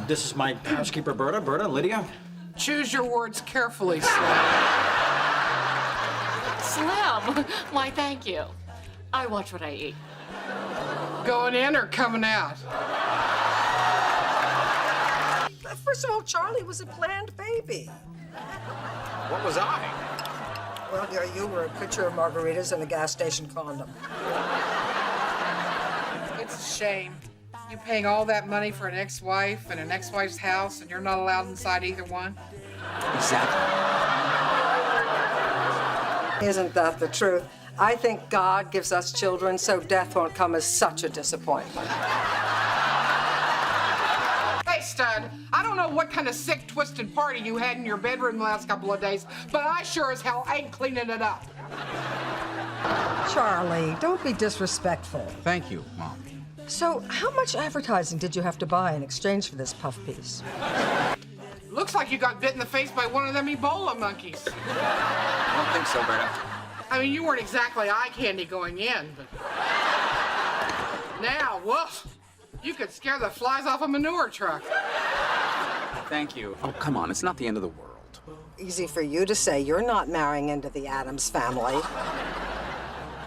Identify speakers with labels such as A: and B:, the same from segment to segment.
A: This is my housekeeper, Berta. Berta, Lydia.
B: Choose your words carefully, Slim.
C: Slim? Why, thank you. I watch what I eat.
B: Going in or coming out?
D: First of all, Charlie was a planned baby.
A: What was I?
D: Well, dear, you were a pitcher of margaritas and a gas station condom.
B: It's a shame. You paying all that money for an ex-wife and an ex-wife's house, and you're not allowed inside either one?
A: Exactly.
D: Isn't that the truth? I think God gives us children so death won't come as such a disappointment.
B: Hey, stud, I don't know what kind of sick, twisted party you had in your bedroom the last couple of days, but I sure as hell ain't cleaning it up.
D: Charlie, don't be disrespectful.
E: Thank you, Mom.
D: So, how much advertising did you have to buy in exchange for this puff piece?
B: Looks like you got bit in the face by one of them Ebola monkeys.
E: I don't think so, Berta.
B: I mean, you weren't exactly eye candy going in, but now, woof, you could scare the flies off a manure truck.
E: Thank you. Oh, come on, it's not the end of the world.
D: Easy for you to say. You're not marrying into the Addams family.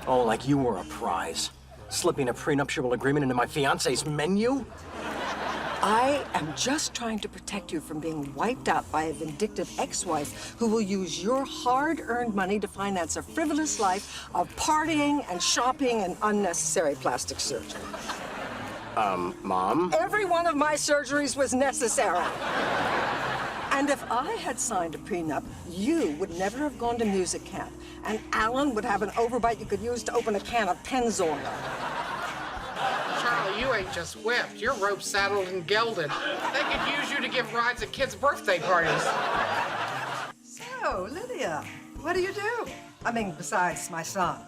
A: Oh, like you were a prize. Slipping a prenuptial agreement into my fiancé's menu?
D: I am just trying to protect you from being wiped out by a vindictive ex-wife who will use your hard-earned money to finance a frivolous life of partying and shopping and unnecessary plastic surgery.
A: Mom?
D: Every one of my surgeries was necessary. And if I had signed a prenup, you would never have gone to music camp, and Alan would have an overbite you could use to open a can of Pennzoil.
B: Charlie, you ain't just whipped. You're rope saddled and gelded. They could use you to give rides at kids' birthday parties.
D: So, Lydia, what do you do? I mean, besides my son.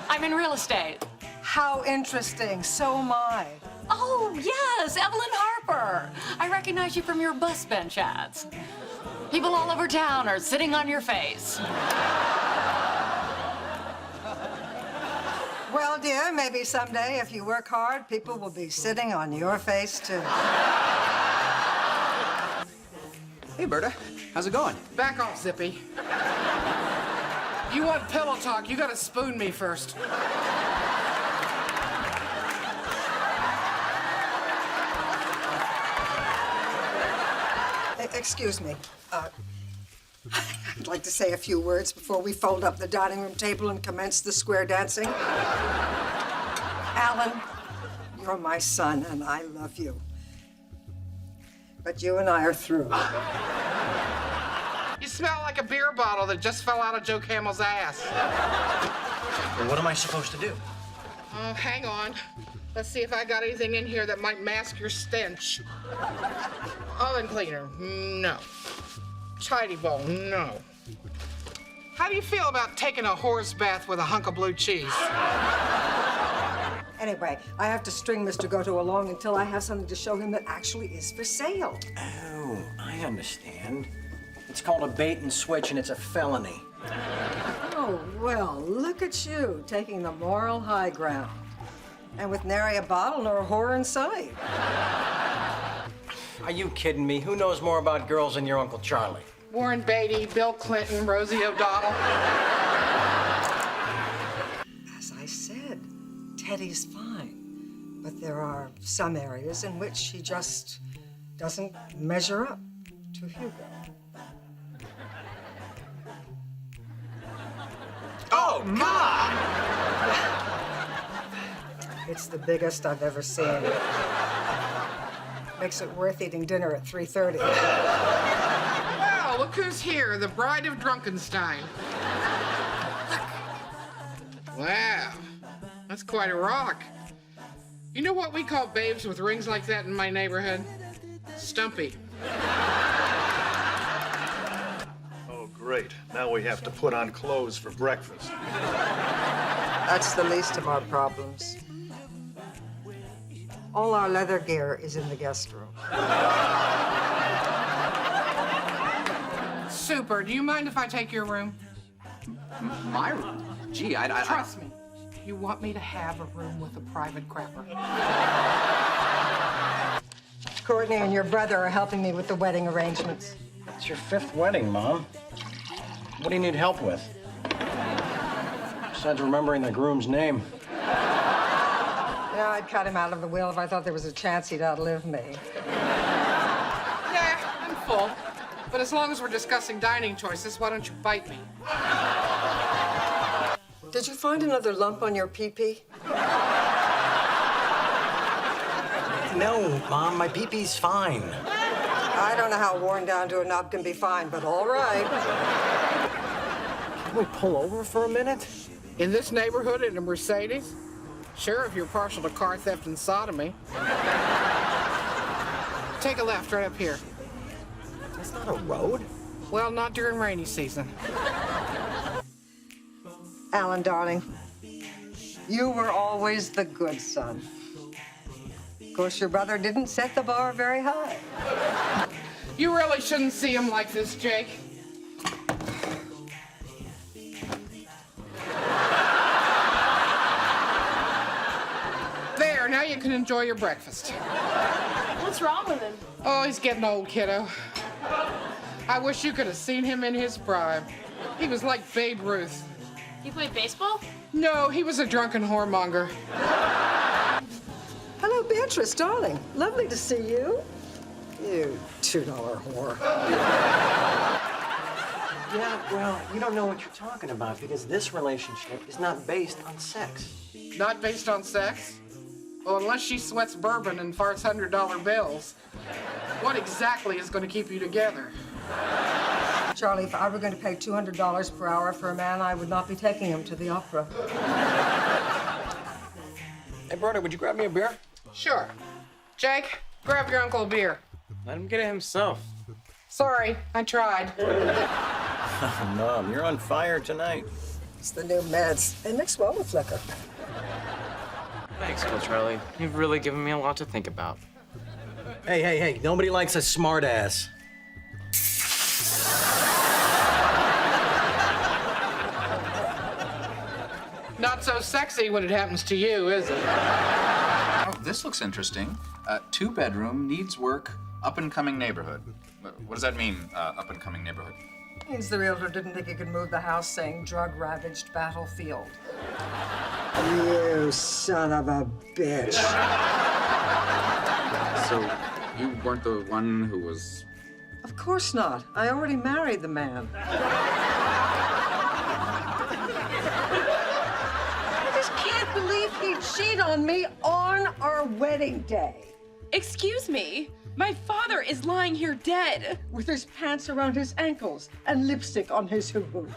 C: I'm in real estate.
D: How interesting. So am I.
C: Oh, yes, Evelyn Harper. I recognize you from your bus bench ads. People all over town are sitting on your face.
D: Well, dear, maybe someday, if you work hard, people will be sitting on your face, too.
E: Hey, Berta, how's it going?
B: Back off, Zippy. You want pillow talk, you gotta spoon me first.
D: Excuse me. I'd like to say a few words before we fold up the dining room table and commence the square dancing. Alan, you're my son, and I love you. But you and I are through.
B: You smell like a beer bottle that just fell out of Joe Camel's ass.
A: Well, what am I supposed to do?
B: Oh, hang on. Let's see if I got anything in here that might mask your stench. Oven cleaner, no. Tidy bowl, no. How do you feel about taking a horse bath with a hunk of blue cheese?
D: Anyway, I have to string Mr. Goto along until I have something to show him that actually is for sale.
A: Oh, I understand. It's called a bait and switch, and it's a felony.
D: Oh, well, look at you, taking the moral high ground. And with nary a bottle nor a whore in sight.
A: Are you kidding me? Who knows more about girls than your Uncle Charlie?
B: Warren Beatty, Bill Clinton, Rosie O'Donnell.
D: As I said, Teddy's fine. But there are some areas in which he just doesn't measure up to Hugo.
A: Oh, God!
D: It's the biggest I've ever seen. Makes it worth eating dinner at 3:30.
B: Well, look who's here, the bride of Drunkenstein. Wow, that's quite a rock. You know what we call babes with rings like that in my neighborhood? Stumpy.
F: Oh, great. Now we have to put on clothes for breakfast.
D: That's the least of our problems. All our leather gear is in the guest room.
B: Super. Do you mind if I take your room?
E: My room? Gee, I
B: Trust me. You want me to have a room with a private crapper?
D: Courtney and your brother are helping me with the wedding arrangements.
A: It's your 5th wedding, Mom. What do you need help with? Besides remembering the groom's name.
D: Yeah, I'd cut him out of the will if I thought there was a chance he'd outlive me.
B: Yeah, I'm full. But as long as we're discussing dining choices, why don't you bite me?
D: Did you find another lump on your pee-pee?
A: No, Mom, my pee-pee's fine.
D: I don't know how worn down to a nub can be fine, but all right.
A: Can we pull over for a minute?
B: In this neighborhood in a Mercedes? Sure, if you're partial to car theft and sodomy. Take a left right up here.
A: That's not a road.
B: Well, not during rainy season.
D: Alan, darling, you were always the good son. Of course, your brother didn't set the bar very high.
B: You really shouldn't see him like this, Jake. There, now you can enjoy your breakfast.
G: What's wrong with him?
B: Oh, he's getting old, kiddo. I wish you could have seen him in his prime. He was like Babe Ruth.
G: He played baseball?
B: No, he was a drunken whoremonger.
D: Hello, Beatrice, darling. Lovely to see you. You $2 whore.
A: Yeah, well, you don't know what you're talking about because this relationship is not based on sex.
B: Not based on sex? Well, unless she sweats bourbon and farts $100 bills, what exactly is going to keep you together?
D: Charlie, if I were going to pay $200 per hour for a man, I would not be taking him to the opera.
A: Hey, Berta, would you grab me a beer?
B: Sure. Jake, grab your uncle a beer.
H: Let him get it himself.
B: Sorry, I tried.
A: Mom, you're on fire tonight.
D: It's the new meds. They mix well with liquor.
H: Thanks, Uncle Charlie. You've really given me a lot to think about.
A: Hey, nobody likes a smartass.
B: Not so sexy when it happens to you, is it?
E: Oh, this looks interesting. 2-bedroom, needs work, up-and-coming neighborhood. What does that mean, up-and-coming neighborhood?
D: Means the realtor didn't think he could move the house, saying drug-ravaged battlefield. You son of a bitch.
E: So, you weren't the one who was...
D: Of course not. I already married the man. I just can't believe he'd cheat on me on our wedding day.
I: Excuse me? My father is lying here dead.
D: With his pants around his ankles and lipstick on his hoo-hoo.